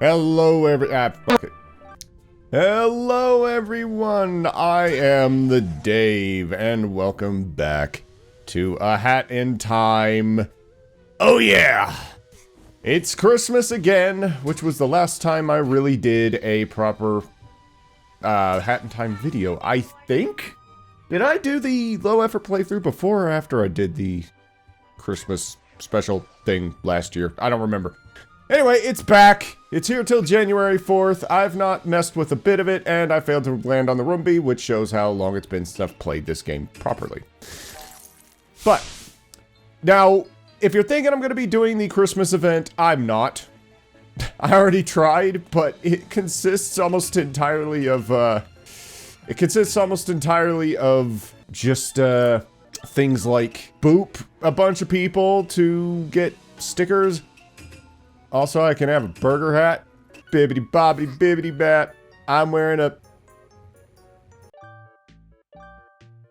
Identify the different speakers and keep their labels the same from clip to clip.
Speaker 1: Fuck it. Hello everyone, I am the Dave, and welcome back to A Hat in Time. Oh yeah! It's Christmas again, which was the last time I really did a proper Hat in Time video, I think? Did I do the low effort playthrough before or after I did the Christmas special thing last year? I don't remember. Anyway, it's back. It's here till January 4th. I've not messed with a bit of it, and I failed to land on the Roomby, which shows how long it's been since I've played this game properly. But, now, if you're thinking I'm going to be doing the Christmas event, I'm not. I already tried, but it consists almost entirely of, just, things like boop a bunch of people to get stickers. Also, I can have a burger hat. Bibbidi bobbidi bibbidi bat. I'm wearing a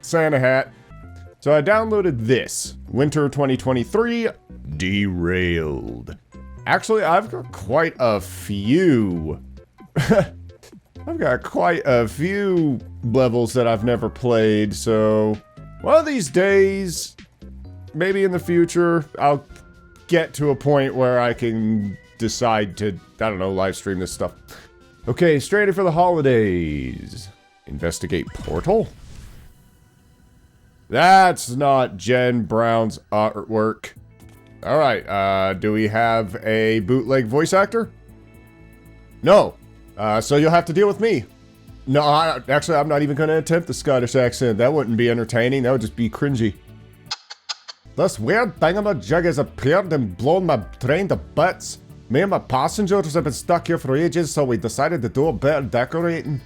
Speaker 1: Santa hat. So I downloaded this. Winter 2023 Derailed. Actually, I've got quite a few. I've got quite a few levels that I've never played, so one of these days, maybe in the future, I'll get to a point where I can decide to, I don't know, live stream this stuff. Okay, stranded for the holidays. Investigate portal? That's not Jen Brown's artwork. Alright, do we have a bootleg voice actor? No. So you'll have to deal with me. No, actually, I'm not even going to attempt the Scottish accent. That wouldn't be entertaining. That would just be cringy. This weird thingamajig has appeared and blown my train to bits. Me and my passengers have been stuck here for ages, so we decided to do a bit of decorating.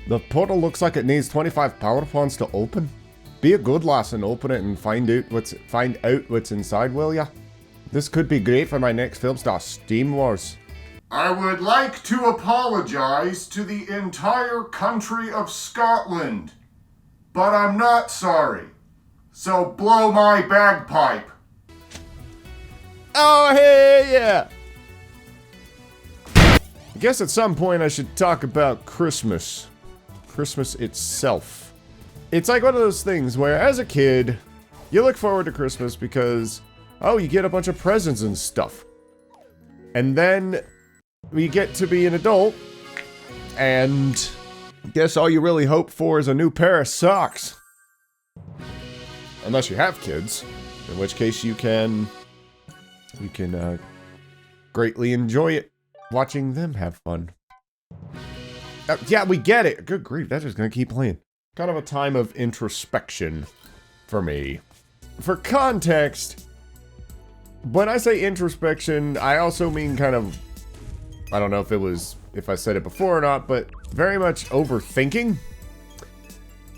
Speaker 1: The portal looks like it needs 25 power points to open. Be a good lass and open it and find out what's inside, will ya? This could be great for my next film star, Steam Wars. I would like to apologize to the entire country of Scotland, but I'm not sorry. So blow my bagpipe. Oh, hey, yeah. I guess at some point I should talk about Christmas. Christmas itself. It's like one of those things where, as a kid, you look forward to Christmas because, oh, you get a bunch of presents and stuff. And then you get to be an adult, and I guess all you really hope for is a new pair of socks. Unless you have kids, in which case you can greatly enjoy it, watching them have fun. Yeah, we get it. Good grief, that's just gonna keep playing. Kind of a time of introspection for me. For context, when I say introspection, I also mean kind of, I don't know if I said it before or not, but very much overthinking.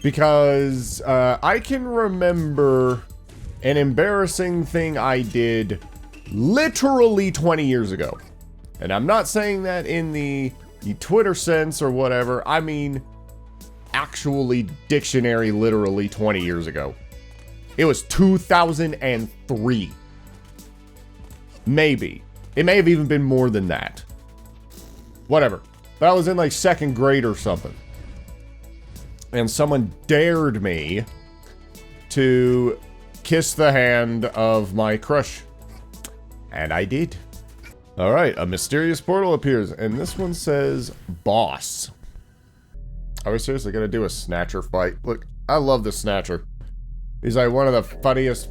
Speaker 1: Because I can remember an embarrassing thing I did literally 20 years ago. And I'm not saying that in the Twitter sense or whatever. I mean, actually dictionary literally 20 years ago. It was 2003. Maybe. It may have even been more than that. Whatever. But I was in like second grade or something. And someone dared me to kiss the hand of my crush. And I did. Alright, a mysterious portal appears, and this one says, boss. Are we seriously gonna do a Snatcher fight? Look, I love the Snatcher. He's like one of the funniest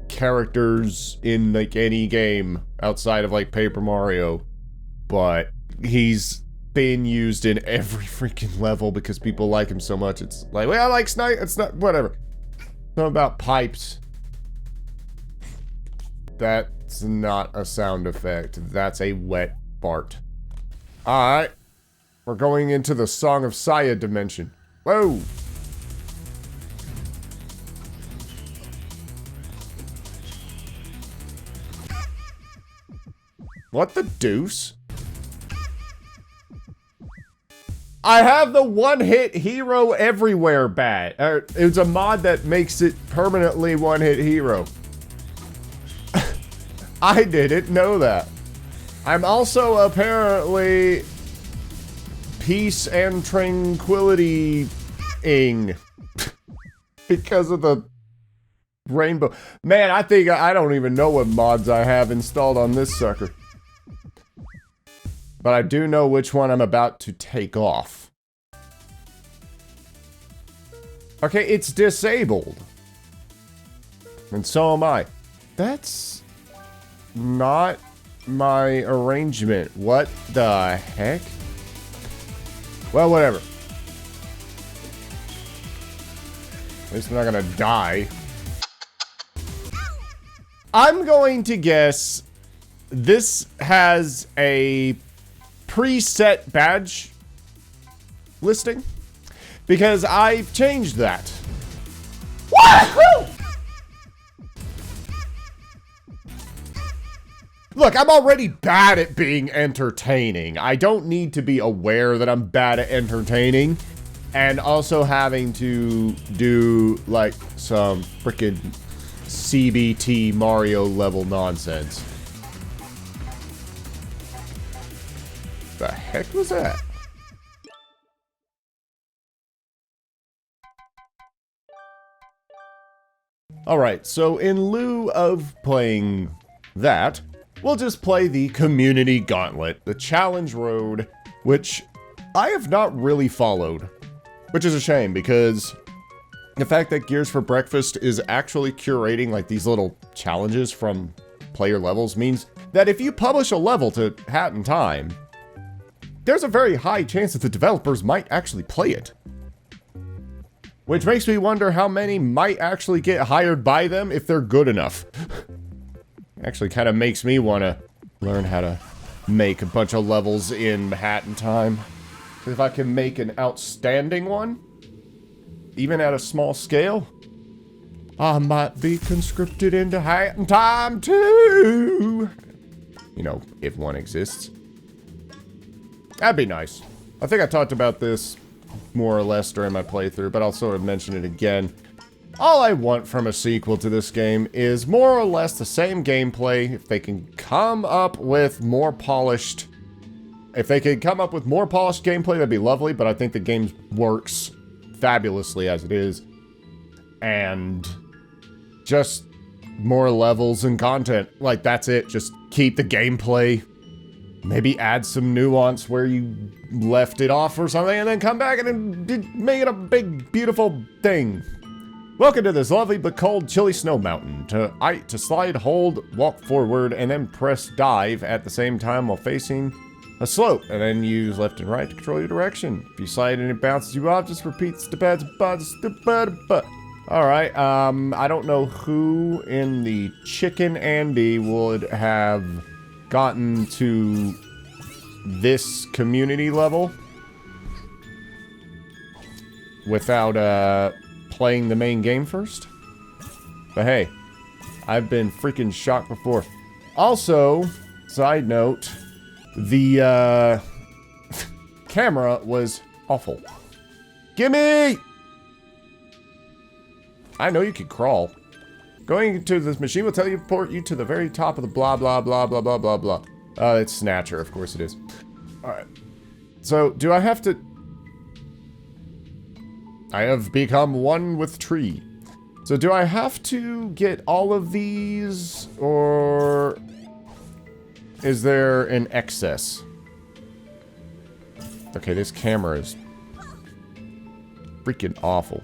Speaker 1: characters in like any game outside of like Paper Mario. But he's been used in every freaking level because people like him so much. It's like, well, I like Snipe. It's not, whatever. Something about pipes. That's not a sound effect. That's a wet fart. Alright. We're going into the Song of Saya dimension. Whoa. What the deuce? I have the one-hit hero everywhere bat. It's a mod that makes it permanently one-hit hero. I didn't know that. I'm also apparently peace and tranquility-ing because of the rainbow. Man, I think I don't even know what mods I have installed on this sucker. But I do know which one I'm about to take off. Okay, it's disabled. And so am I. That's not my arrangement. What the heck? Well, whatever. At least I'm not gonna die. I'm going to guess this has a preset badge listing because I've changed that. Woohoo! Look, I'm already bad at being entertaining. I don't need to be aware that I'm bad at entertaining and also having to do like some freaking CBT Mario level nonsense. The heck was that? Alright, so in lieu of playing that, we'll just play the Community Gauntlet, the Challenge Road, which I have not really followed. Which is a shame, because the fact that Gears for Breakfast is actually curating like these little challenges from player levels means that if you publish a level to Hat in Time, there's a very high chance that the developers might actually play it. Which makes me wonder how many might actually get hired by them if they're good enough. Actually kind of makes me want to learn how to make a bunch of levels in Hat in Time. If I can make an outstanding one, even at a small scale, I might be conscripted into Hat in Time too. You know, if one exists. That'd be nice. I think I talked about this more or less during my playthrough, but I'll sort of mention it again. All I want from a sequel to this game is more or less the same gameplay. If they can come up with more polished... If they could come up with more polished gameplay, that'd be lovely, but I think the game works fabulously as it is. And just more levels and content. Like, that's it. Just keep the gameplay. Maybe add some nuance where you left it off or something, and then come back and make it a big, beautiful thing. Welcome to this lovely but cold, chilly snow mountain. To slide, hold, walk forward, and then press dive at the same time while facing a slope, and then use left and right to control your direction. If you slide and it bounces you off, just repeat step. Alright, I don't know who in the Chicken Andy would have gotten to this community level without playing the main game first. But hey, I've been freaking shocked before. Also, side note, the camera was awful. Gimme! I know you can crawl. Going to this machine will teleport you to the very top of the blah blah blah blah blah blah blah. It's Snatcher, of course it is. Alright. So, do I have to... I have become one with tree. So do I have to get all of these, or is there an excess? Okay, this camera is freaking awful.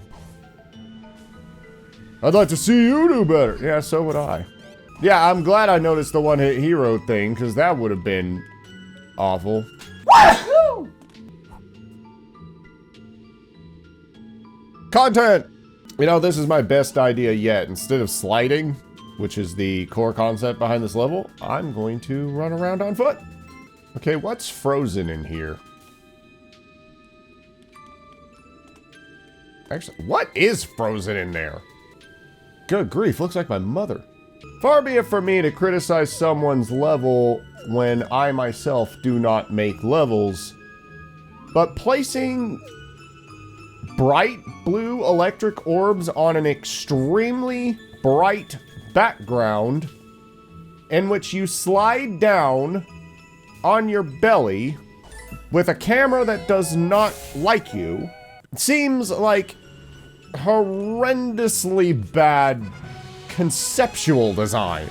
Speaker 1: I'd like to see you do better. Yeah, so would I. Yeah, I'm glad I noticed the one-hit hero thing, because that would have been awful. Wahoo! Content! You know, this is my best idea yet. Instead of sliding, which is the core concept behind this level, I'm going to run around on foot. Okay, what's frozen in here? Actually, what is frozen in there? Good grief, looks like my mother. Far be it from me to criticize someone's level when I myself do not make levels, but placing bright blue electric orbs on an extremely bright background in which you slide down on your belly with a camera that does not like you seems like horrendously bad conceptual design.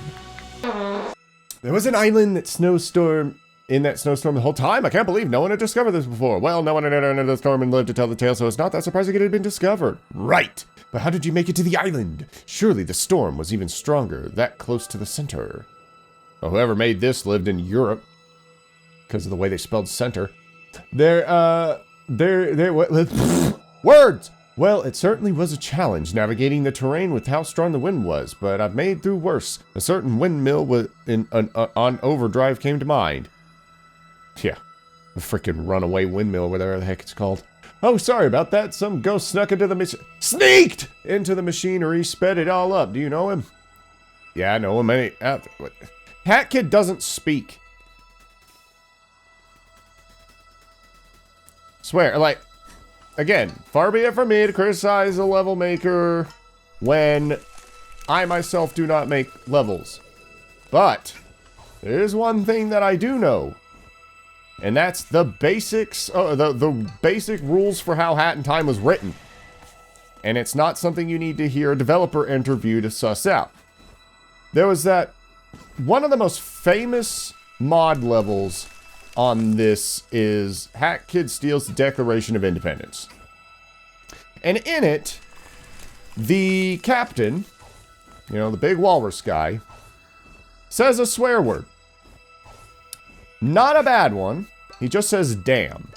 Speaker 1: There was an island that snowstorm in that snowstorm the whole time. I can't believe no one had discovered this before. Well, no one had entered the storm and lived to tell the tale, so it's not that surprising it had been discovered. Right. But how did you make it to the island? Surely the storm was even stronger, that close to the center. Well, whoever made this lived in Europe, because of the way they spelled center. Words! Well, it certainly was a challenge navigating the terrain with how strong the wind was, but I've made through worse. A certain windmill on overdrive came to mind. Yeah, the freaking runaway windmill, whatever the heck it's called. Oh, sorry about that. Some ghost snuck into the sneaked into the machinery, sped it all up. Do you know him? Yeah, I know him. Hat Kid doesn't speak. Swear, like, again, far be it from me to criticize a level maker when I myself do not make levels. But there's one thing that I do know. And that's the basics, the basic rules for how Hat in Time was written. And it's not something you need to hear a developer interview to suss out. There was that, one of the most famous mod levels on this is Hat Kid steals the Declaration of Independence. And in it, the captain, you know, the big walrus guy, says a swear word. Not a bad one. He just says damn.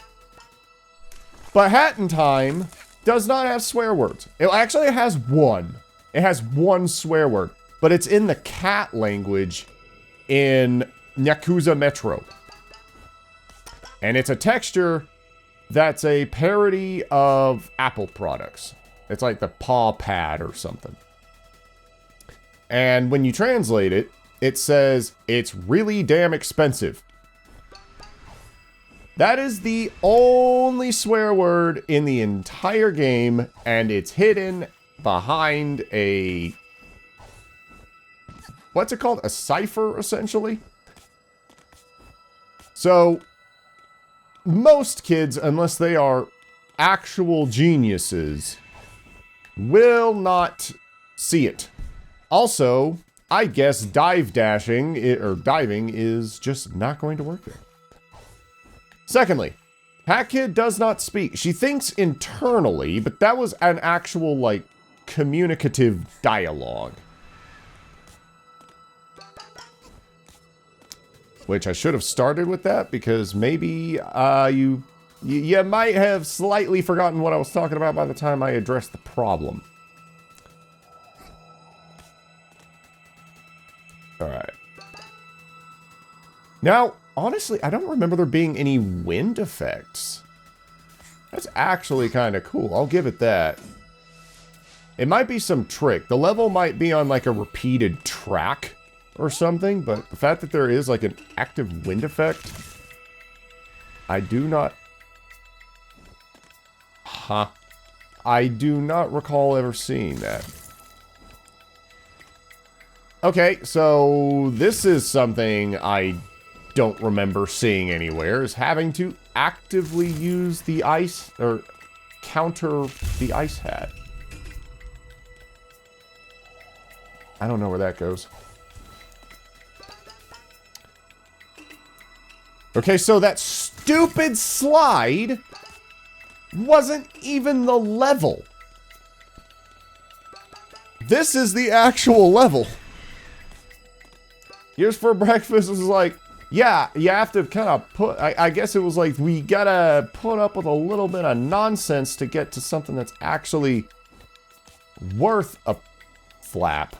Speaker 1: But Hat in Time does not have swear words. It actually has one. It has one swear word. But it's in the cat language in Yakuza Metro. And it's a texture that's a parody of Apple products. It's like the paw pad or something. And when you translate it, it says, it's really damn expensive. That is the only swear word in the entire game, and it's hidden behind a... what's it called? A cipher, essentially? So, most kids, unless they are actual geniuses, will not see it. Also, I guess diving is just not going to work there. Secondly, Hat Kid does not speak. She thinks internally, but that was an actual, like, communicative dialogue. Which I should have started with that, because maybe you might have slightly forgotten what I was talking about by the time I addressed the problem. Alright. Now, honestly, I don't remember there being any wind effects. That's actually kind of cool. I'll give it that. It might be some trick. The level might be on like a repeated track or something, but the fact that there is like an active wind effect, I do not... I do not recall ever seeing that. Okay, so this is something I don't remember seeing anywhere, is having to actively use the ice, or counter the ice hat. I don't know where that goes. Okay, so that stupid slide wasn't even the level. This is the actual level. Here's for breakfast was like, yeah, you have to kind of put, I guess it was like, we gotta put up with a little bit of nonsense to get to something that's actually worth a flap.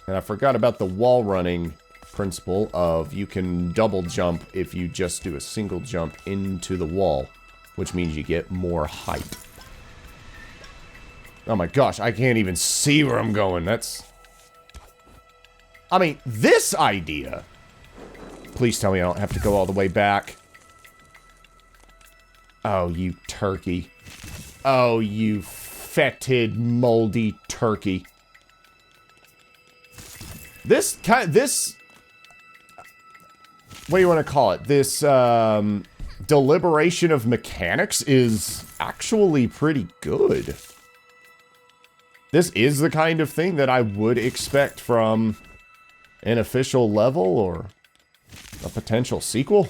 Speaker 1: And I forgot about the wall running principle of you can double jump if you just do a single jump into the wall, which means you get more height. Oh my gosh, I can't even see where I'm going. That's... I mean, this idea... Please tell me I don't have to go all the way back. Oh, you turkey. Oh, you fetid, moldy turkey. what do you want to call it? This deliberation of mechanics is actually pretty good. This is the kind of thing that I would expect from an official level or a potential sequel.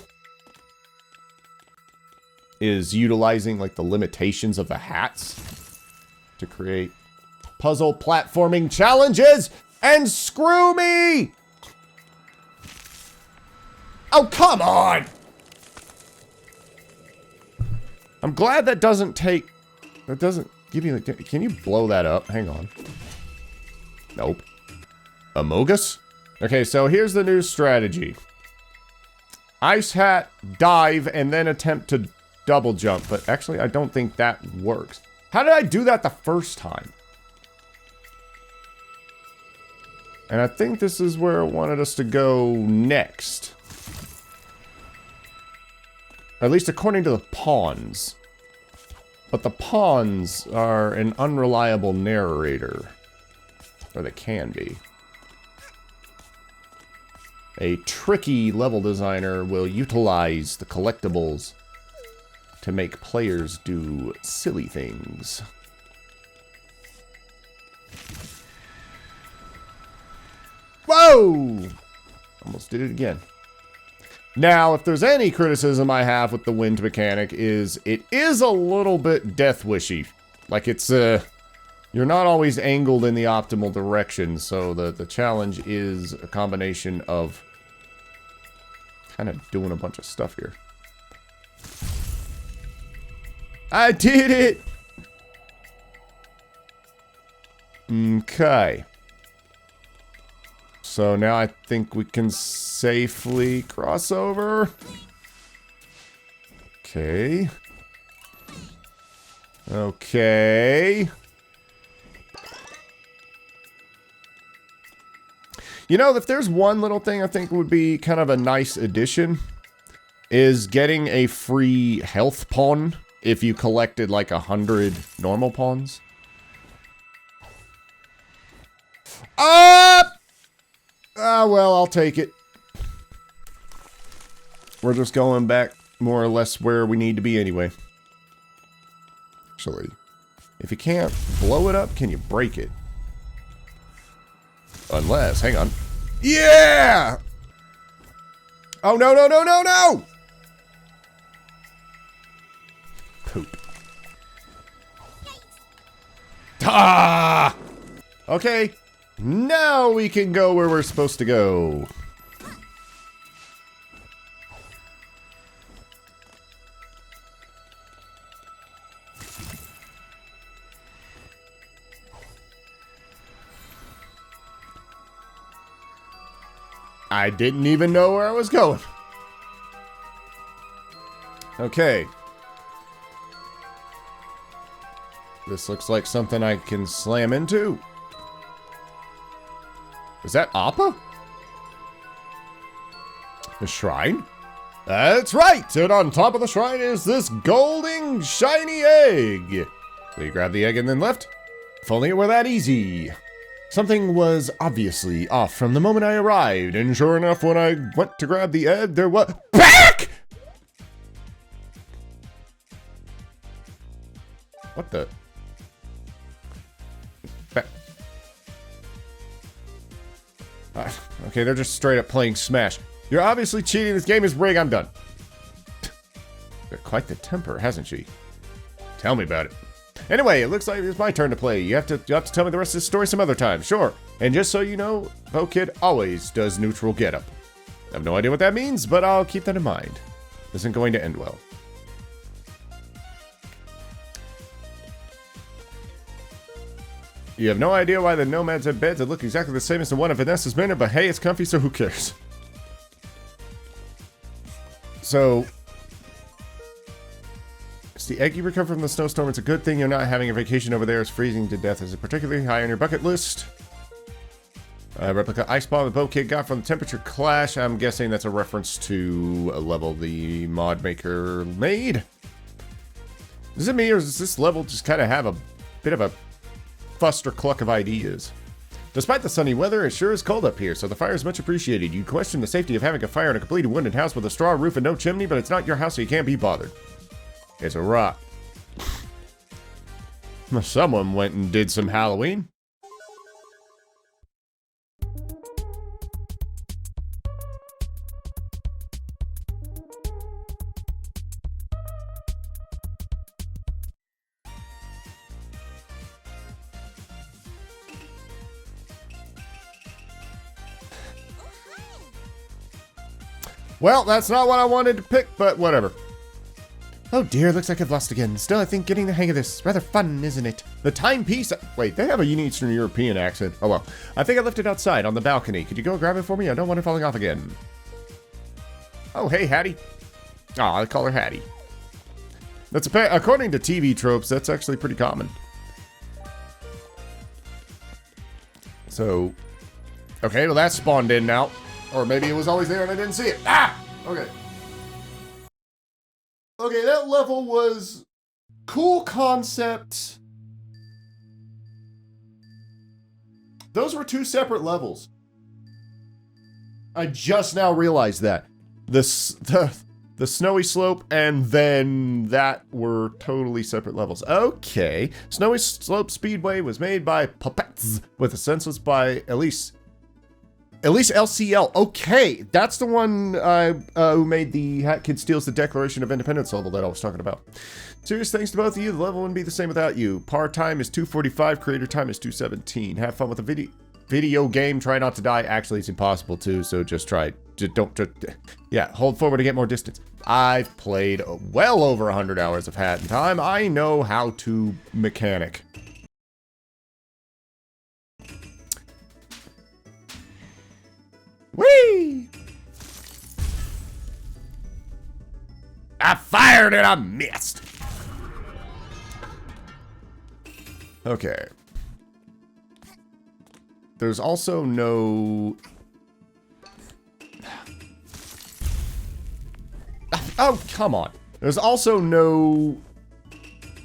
Speaker 1: Is utilizing like the limitations of the hats to create puzzle platforming challenges. And screw me! Oh, come on! I'm glad that doesn't take... That doesn't give you... Can you blow that up? Hang on. Nope. Amogus? Okay, so here's the new strategy. Ice hat, dive, and then attempt to double jump. But actually, I don't think that works. How did I do that the first time? And I think this is where it wanted us to go next. At least according to the pawns. But the pawns are an unreliable narrator. Or they can be. A tricky level designer will utilize the collectibles to make players do silly things. Whoa! Almost did it again. Now, if there's any criticism I have with the wind mechanic is it is a little bit death wishy. Like it's you're not always angled in the optimal direction, so the challenge is a combination of kind of doing a bunch of stuff here. I did it! Okay. So now I think we can safely cross over. Okay. Okay. You know, if there's one little thing I think would be kind of a nice addition, is getting a free health pawn if you collected like 100 normal pawns. Ah, well, I'll take it. We're just going back more or less where we need to be anyway. Actually, if you can't blow it up, can you break it? Unless, hang on. Yeah! Oh, no, no, no, no, no! Poop. Ah! Okay, now we can go where we're supposed to go. I didn't even know where I was going. Okay. This looks like something I can slam into. Is that Appa? The shrine? That's right! And on top of the shrine is this golden, shiny egg. So you grab the egg and then left? If only it were that easy. Something was obviously off from the moment I arrived, and sure enough, when I went to grab the egg, there was... BACK! What the... Okay, they're just straight up playing Smash. You're obviously cheating. This game is rigged. I'm done. Got quite the temper, hasn't she? Tell me about it. Anyway, it looks like it's my turn to play. You have to tell me the rest of the story some other time. Sure. And just so you know, Kid always does neutral getup. I have no idea what that means, but I'll keep that in mind. This isn't going to end well. You have no idea why the nomads have beds that look exactly the same as the one of Vanessa's manor, but hey, it's comfy, so who cares? So... it's the egg you recover from the snowstorm. It's a good thing you're not having a vacation over there. It's freezing to death. Is it particularly high on your bucket list? Replica ice bomb the Boat Kid got from the temperature clash. I'm guessing that's a reference to a level the mod maker made. Is it me, or does this level just kind of have a bit of a fuster cluck of ideas? Despite the sunny weather, it sure is cold up here, so the fire is much appreciated. You question the safety of having a fire in a completely wooden house with a straw roof and no chimney, but it's not your house, so you can't be bothered. It's a rock. Someone went and did some Halloween. Well, that's not what I wanted to pick, but whatever. Oh dear, looks like I've lost again. Still, I think getting the hang of this is rather fun, isn't it? The timepiece... Wait, they have a unique Eastern European accent. Oh well. I think I left it outside on the balcony. Could you go grab it for me? I don't want it falling off again. Oh, hey, Hattie. Aw, I call her Hattie. That's according to TV tropes, that's actually pretty common. So... Okay, well that spawned in now. Or maybe it was always there and I didn't see it. Ah! Okay. Okay, that level was cool concept. Those were two separate levels. I just now realized that. The snowy slope and then that were totally separate levels. Okay. Snowy Slope Speedway was made by Puppets with a senseless by Elise LCL. Okay, that's the one who made the Hat Kid Steals the Declaration of Independence level that I was talking about. Serious thanks to both of you. The level wouldn't be the same without you. Par time is 2:45. Creator time is 2:17. Have fun with the video game. Try not to die. Actually, it's impossible to, so just try. Yeah, hold forward to get more distance. I've played well over 100 hours of Hat in time. I know how to mechanic. Whee! I fired and I missed. Okay. There's also no... Oh, come on. There's also no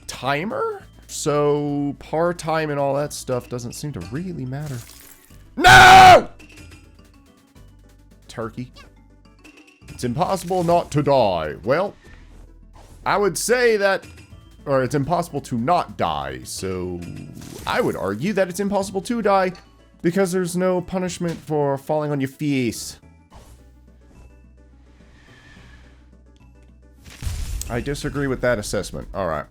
Speaker 1: timer, so par time and all that stuff doesn't seem to really matter. No! Turkey. It's impossible not to die. Well, I would say that, or it's impossible to not die, so I would argue that it's impossible to die because there's no punishment for falling on your face. I disagree with that assessment. All right.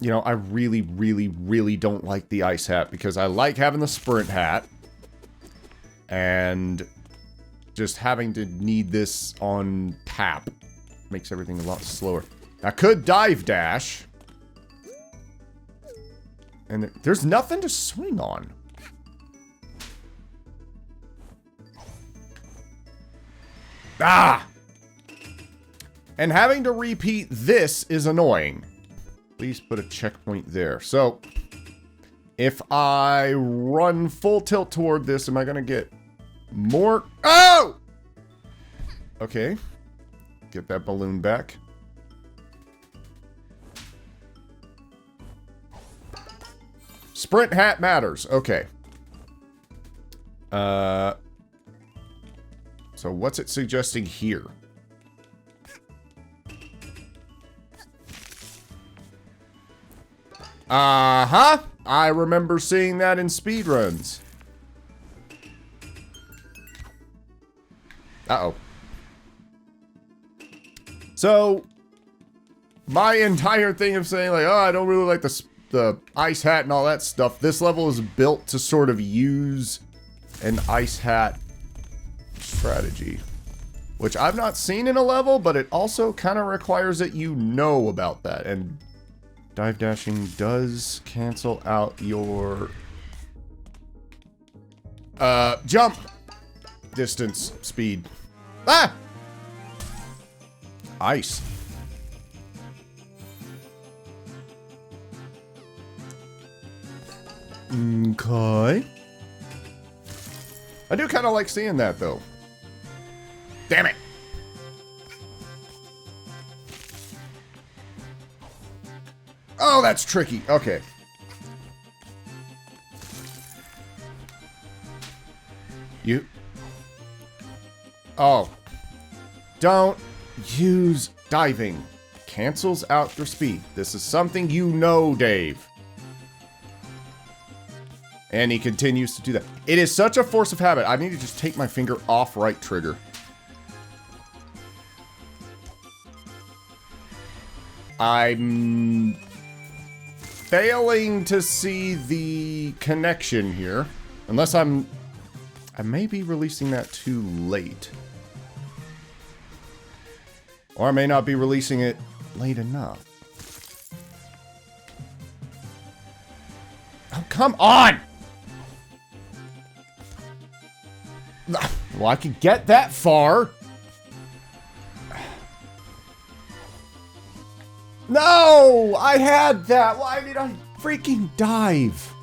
Speaker 1: You know, I really, really, really don't like the ice hat because I like having the sprint hat. And just having to need this on tap makes everything a lot slower. I could dive dash. And there's nothing to swing on. Ah! And having to repeat this is annoying. Please put a checkpoint there. So, if I run full tilt toward this, am I going to get more? Oh! Okay. Get that balloon back. Sprint hat matters. Okay. So what's it suggesting here? Uh-huh. I remember seeing that in speedruns. Uh-oh. So, my entire thing of saying, like, oh, I don't really like the ice hat and all that stuff, this level is built to sort of use an ice hat strategy. Which I've not seen in a level, but it also kind of requires that you know about that. And dive dashing does cancel out your jump distance speed. Ah! Ice. Okay. I do kind of like seeing that though. Damn it. Oh, that's tricky. Okay. You... Oh. Don't use diving. Cancels out your speed. This is something you know, Dave. And he continues to do that. It is such a force of habit. I need to just take my finger off right trigger. I'm failing to see the connection here. Unless I may be releasing that too late. Or I may not be releasing it late enough. Oh, come on! Well, I can get that far. No! I had that! Why did I freaking dive?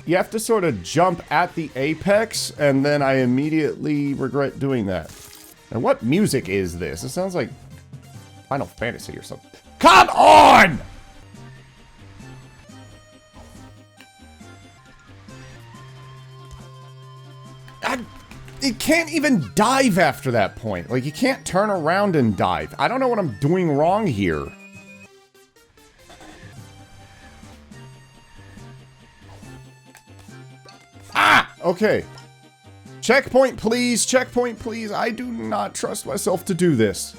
Speaker 1: You have to sort of jump at the apex, and then I immediately regret doing that. And what music is this? It sounds like Final Fantasy or something. Come on! You can't even dive after that point. Like, you can't turn around and dive. I don't know what I'm doing wrong here. Ah! Okay. Checkpoint, please. Checkpoint, please. I do not trust myself to do this.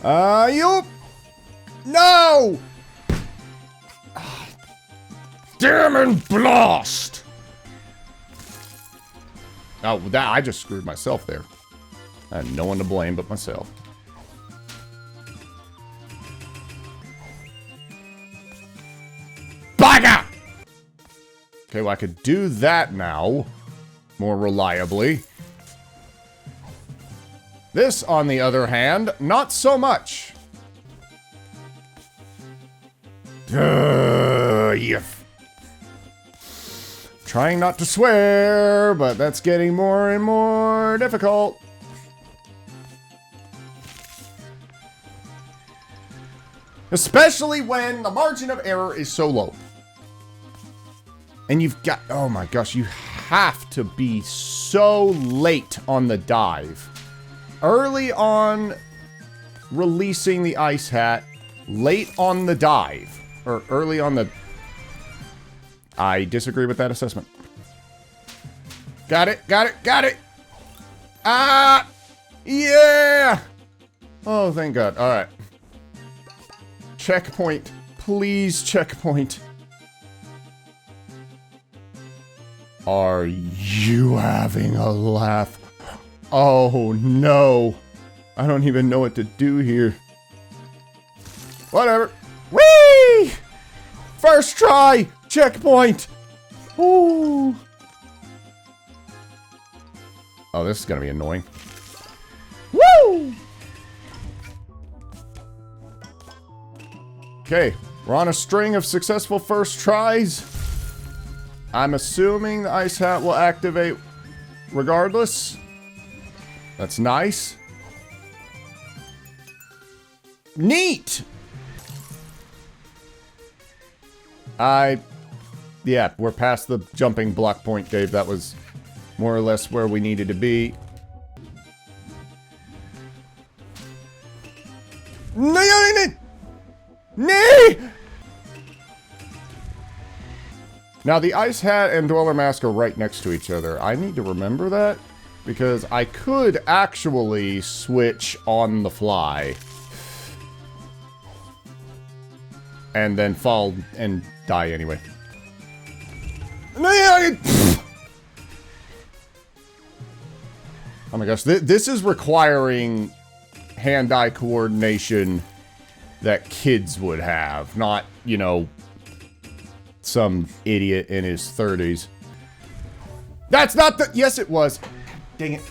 Speaker 1: You... No! Damn and blast! Oh, that I just screwed myself there. I had no one to blame but myself. Baga! Okay, well, I could do that now more reliably. This, on the other hand, not so much. Yeah. Trying not to swear, but that's getting more and more difficult. Especially when the margin of error is so low. And you've got, oh my gosh, you have to be so late on the dive. Early on releasing the ice hat, late on the dive. Or early on the... I disagree with that assessment. Got it, got it, got it! Ah! Yeah! Oh, thank God. Alright. Checkpoint. Please, checkpoint. Are you having a laugh? Oh, no. I don't even know what to do here. Whatever. Whee! First try! Checkpoint! Ooh. Oh, this is gonna be annoying. Woo! Okay, we're on a string of successful first tries. I'm assuming the ice hat will activate regardless. That's nice. Neat! Yeah, we're past the jumping block point, Dave. That was more or less where we needed to be. Now, the Ice Hat and Dweller Mask are right next to each other. I need to remember that, because I could actually switch on the fly. And then fall and die anyway. Oh my gosh, this is requiring hand-eye coordination that kids would have, not, you know, some idiot in his 30s. That's not the... Yes, it was. Dang it.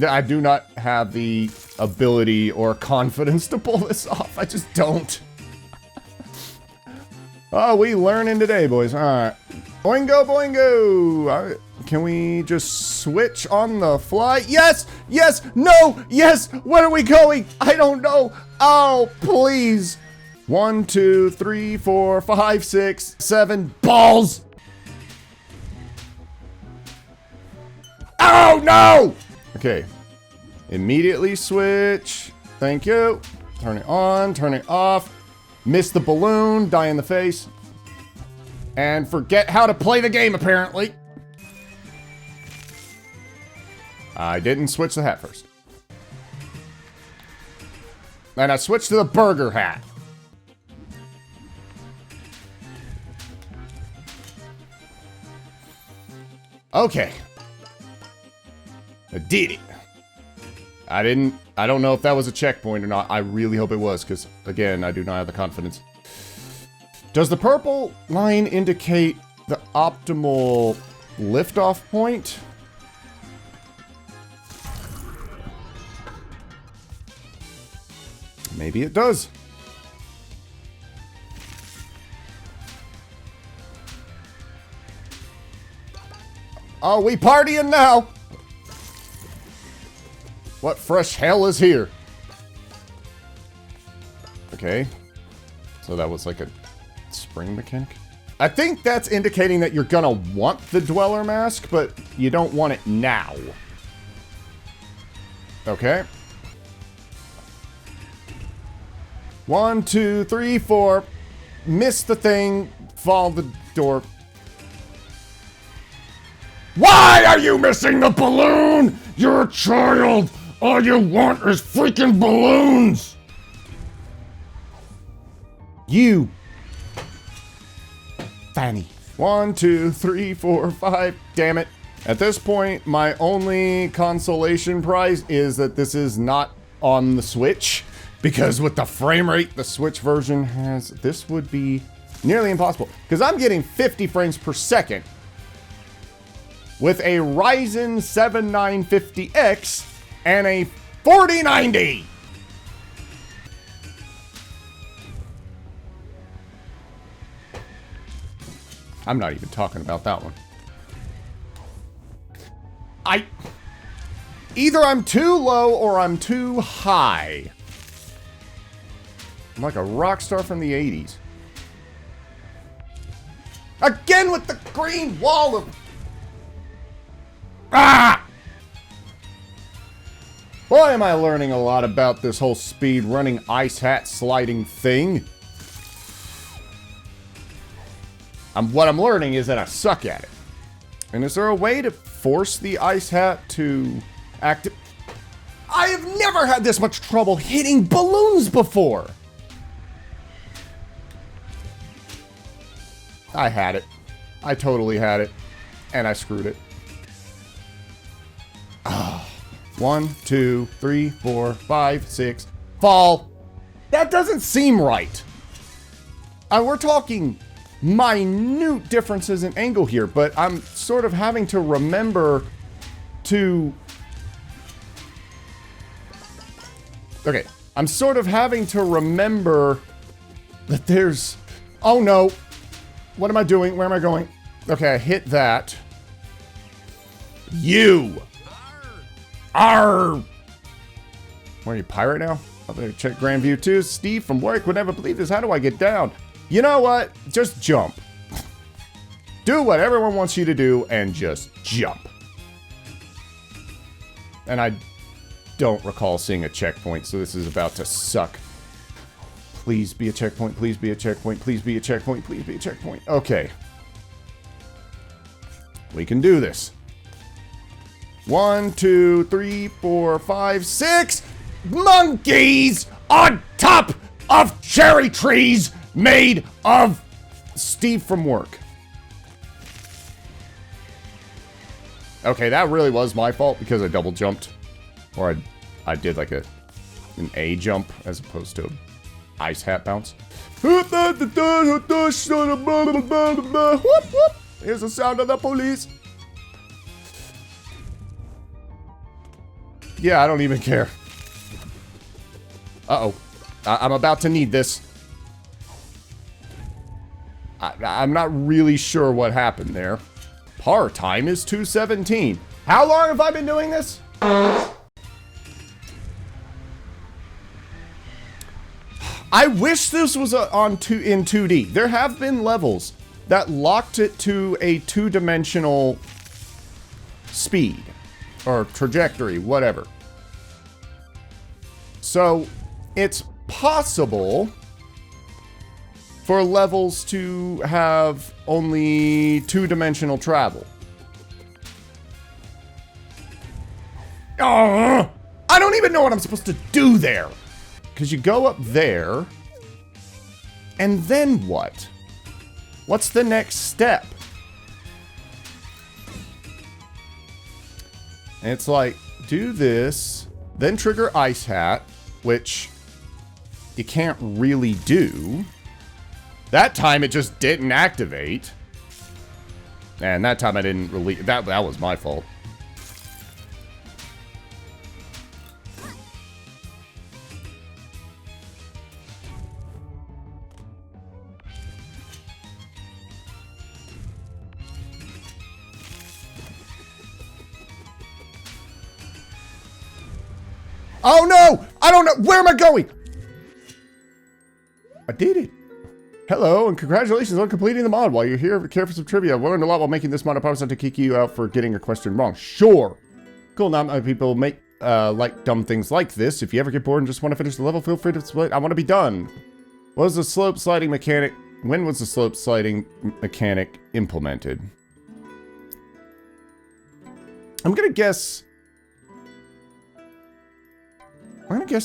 Speaker 1: I do not have the ability or confidence to pull this off. I just don't. Oh, we learning today, boys. All right. Boingo, boingo. Can we just switch on the fly? Yes! Yes! No! Yes! Where are we going? I don't know. Oh, please. 1, 2, 3, 4, 5, 6, 7 balls! Oh, no! Okay. Immediately switch. Thank you. Turn it on, turn it off. Miss the balloon, die in the face. And forget how to play the game, apparently. I didn't switch the hat first. And I switched to the burger hat. Okay. I did it. I don't know if that was a checkpoint or not. I really hope it was, because, again, I do not have the confidence. Does the purple line indicate the optimal liftoff point? Maybe it does. Oh, we partying now! What fresh hell is here? Okay. So that was like a spring mechanic? I think that's indicating that you're gonna want the Dweller mask, but you don't want it now. Okay. 1, 2, 3, 4. Miss the thing. Fall the door. Why are you missing the balloon? You're a child. All you want is freaking balloons. You. Fanny. 1, 2, 3, 4, 5. Damn it. At this point, my only consolation prize is that this is not on the Switch. Because with the frame rate the Switch version has, this would be nearly impossible. Because I'm getting 50 frames per second with a Ryzen 7 950X and a 4090. I'm not even talking about that one. Either I'm too low or I'm too high. I'm like a rock star from the 80s. Again with the green wall of... Ah! Boy, am I learning a lot about this whole speed running ice hat sliding thing. What I'm learning is that I suck at it. And is there a way to force the ice hat to act... I have never had this much trouble hitting balloons before. I had it. I totally had it. And I screwed it. 1, 2, 3, 4, 5, 6. Fall. That doesn't seem right. We're talking minute differences in angle here, but I'm sort of having to remember to... Okay. I'm sort of having to remember that there's... Oh no. What am I doing? Where am I going? Okay, I hit that. You! Arr! What are you, pirate now? I'm gonna check Grandview too. Steve from work would never believe this. How do I get down? You know what? Just jump. Do what everyone wants you to do and just jump. And I don't recall seeing a checkpoint, so this is about to suck. Please be a checkpoint, please be a checkpoint, please be a checkpoint, please be a checkpoint. Okay. We can do this. 1, 2, 3, 4, 5, 6 monkeys on top of cherry trees made of Steve from work. Okay, that really was my fault because I double jumped. Or I did like an A jump as opposed to an ice hat bounce. Whoop, whoop. Here's the sound of the police. Yeah, I don't even care. Uh-oh. I'm about to need this. I'm not really sure what happened there. Par time is 2:17. How long have I been doing this? I wish this was in 2D. There have been levels that locked it to a two-dimensional speed or trajectory, whatever. So it's possible for levels to have only two-dimensional travel. Oh, I don't even know what I'm supposed to do there. Because you go up there, and then what? What's the next step? And it's like, do this, then trigger Ice Hat, which you can't really do. That time it just didn't activate. And that time I didn't release, that was my fault. Oh no! I don't know! Where am I going? I did it. Hello, and congratulations on completing the mod. While you're here, care for some trivia. I've learned a lot while making this mod. I promise not to kick you out for getting a question wrong. Sure. Cool, not many people make like dumb things like this. If you ever get bored and just want to finish the level, feel free to split. I want to be done. What was the slope sliding mechanic? When was the slope sliding mechanic implemented? I'm gonna guess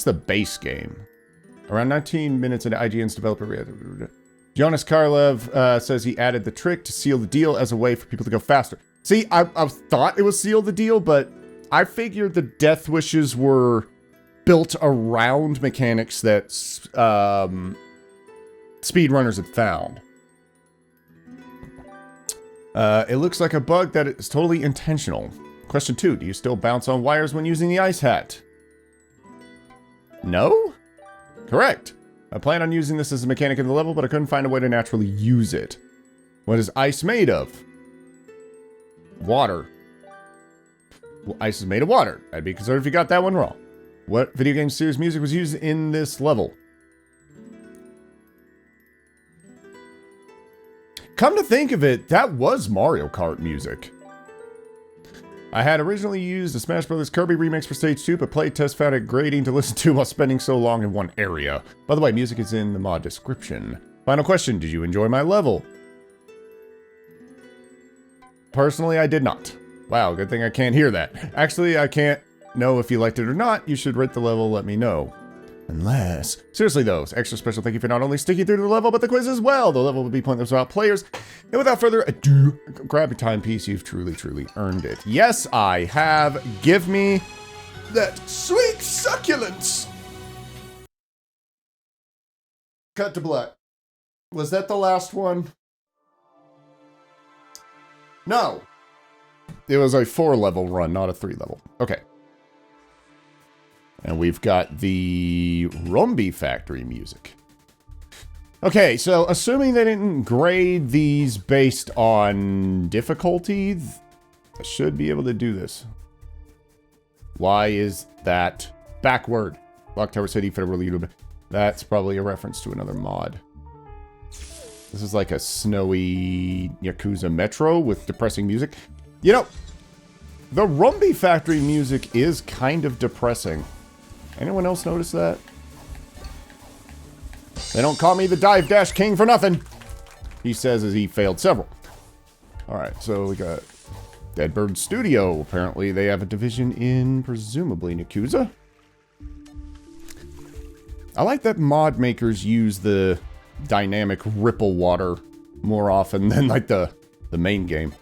Speaker 1: the base game. Around 19 minutes into IGN's developer. Jonas Karlev says he added the trick to seal the deal as a way for people to go faster. See, I thought it was seal the deal, but I figured the death wishes were built around mechanics that speedrunners had found. It looks like a bug that is totally intentional. Question 2, do you still bounce on wires when using the Ice Hat? No? Correct. I plan on using this as a mechanic in the level, but I couldn't find a way to naturally use it. What is ice made of? Water. Well, ice is made of water. I'd be concerned if you got that one wrong. What video game series music was used in this level? Come to think of it, that was Mario Kart music. I had originally used the Smash Bros. Kirby remix for Stage 2, but playtest found it grating to listen to while spending so long in one area. By the way, music is in the mod description. Final question, did you enjoy my level? Personally, I did not. Wow, good thing I can't hear that. Actually, I can't know if you liked it or not. You should rate the level, let me know. Unless... Seriously though, extra special thank you for not only sticking through the level, but the quiz as well. The level would be pointless without players. And without further ado, grab your timepiece. You've truly, truly earned it. Yes, I have. Give me that sweet succulence. Cut to black. Was that the last one? No. It was a 4-level run, not a 3-level. Okay. And we've got the Rumby Factory music. Okay, so assuming they didn't grade these based on difficulty, I should be able to do this. Why is that backward? Lock Tower City, Federal Leader. That's probably a reference to another mod. This is like a snowy Yakuza Metro with depressing music. You know, the Rumby Factory music is kind of depressing. Anyone else notice that? They don't call me the Dive Dash King for nothing, he says as he failed several. Alright, so we got Deadbird Studio. Apparently they have a division in, presumably, Yakuza. I like that mod makers use the dynamic ripple water more often than, like, the main game.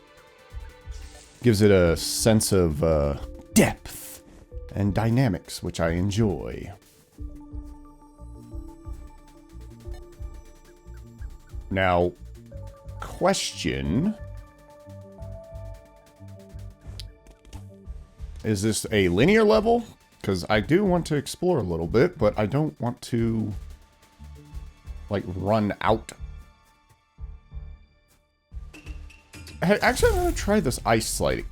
Speaker 1: Gives it a sense of depth and dynamics, which I enjoy. Now, question. Is this a linear level? Because I do want to explore a little bit, but I don't want to, like, run out. Hey, actually, I'm going to try this ice sliding.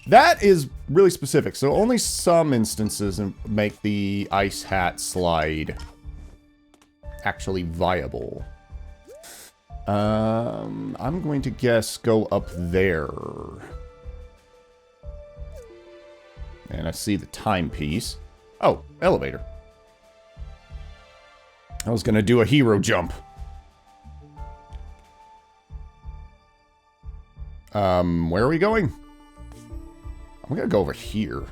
Speaker 1: That is really specific, so only some instances make the ice hat slide actually viable. I'm going to guess go up there. And I see the timepiece. Oh, elevator. I was gonna do a hero jump. Where are we going? I'm gonna go over here.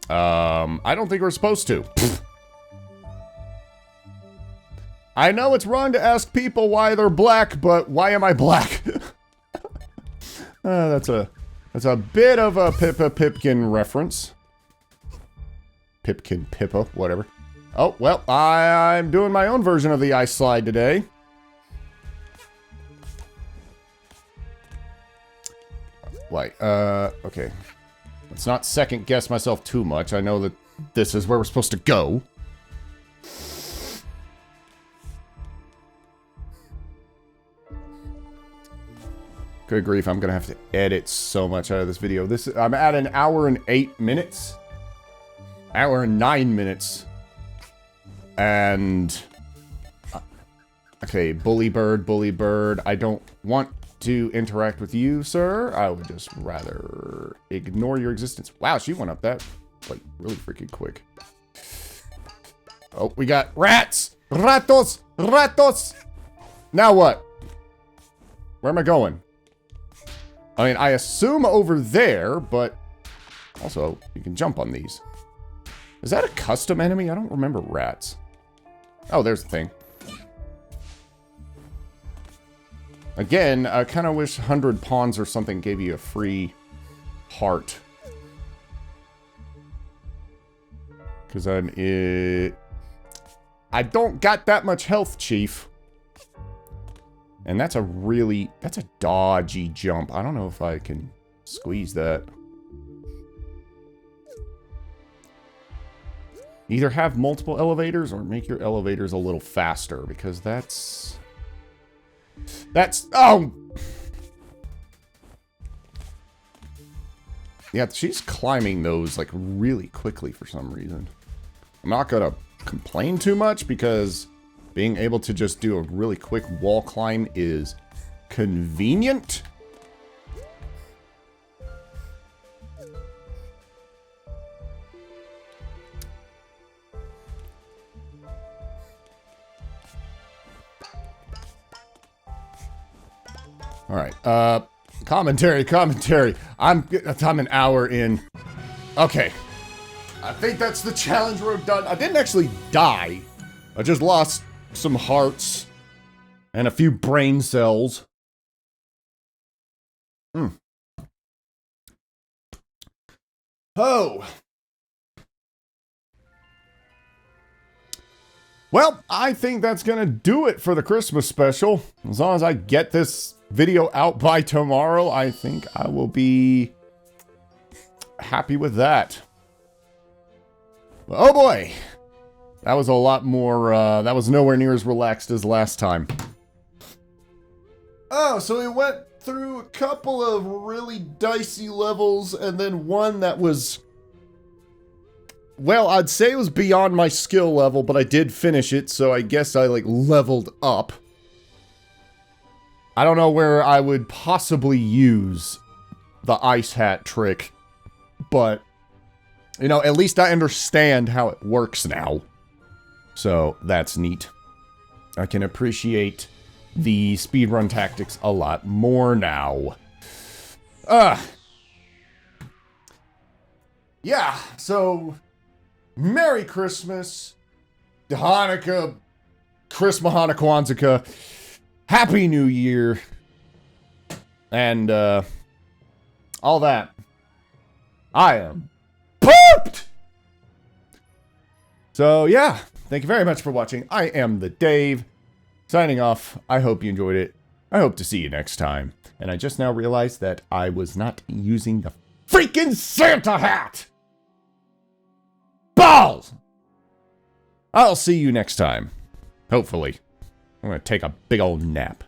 Speaker 1: I don't think we're supposed to. I know it's wrong to ask people why they're black, but why am I black? That's a bit of a Pippa Pipkin reference. Pipkin, Pippa, whatever. Oh, well, I'm doing my own version of the ice slide today. Wait, okay. Let's not second guess myself too much. I know that this is where we're supposed to go. Good grief, I'm gonna have to edit so much out of this video. I'm at an hour and 8 minutes. Hour and 9 minutes. And... okay, bully bird. I don't want to interact with you, sir. I would just rather ignore your existence. Wow, she went up that, like, really freaking quick. Oh, we got rats! Ratos! Now what? Where am I going? I mean, I assume over there, but also, you can jump on these. Is that a custom enemy? I don't remember rats. Oh, there's the thing. Again, I kind of wish 100 pawns or something gave you a free heart. Because I don't got that much health, Chief. And that's a dodgy jump. I don't know if I can squeeze that. Either have multiple elevators or make your elevators a little faster, because that's... oh! Yeah, she's climbing those, like, really quickly for some reason. I'm not gonna complain too much, because being able to just do a really quick wall climb is convenient. All right, commentary. I'm an hour in. Okay. I think that's the challenge we're done. I didn't actually die. I just lost some hearts and a few brain cells. Oh. Well, I think that's gonna do it for the Christmas special. As long as I get this video out by tomorrow, I think I will be happy with that. Oh boy! That was a lot more, that was nowhere near as relaxed as last time. Oh, so we went through a couple of really dicey levels, and then one that was... well, I'd say it was beyond my skill level, but I did finish it, so I guess I, like, leveled up. I don't know where I would possibly use the ice hat trick, but, you know, at least I understand how it works now. So, that's neat. I can appreciate the speedrun tactics a lot more now. Yeah, so... Merry Christmas, Hanukkah, Christmas, Hanukkah, Kwanzaa, Happy New Year, and, all that. I am pooped! So, yeah, thank you very much for watching. I am the Dave, signing off. I hope you enjoyed it. I hope to see you next time. And I just now realized that I was not using the freaking Santa hat! Balls! I'll see you next time. Hopefully. I'm gonna take a big old nap.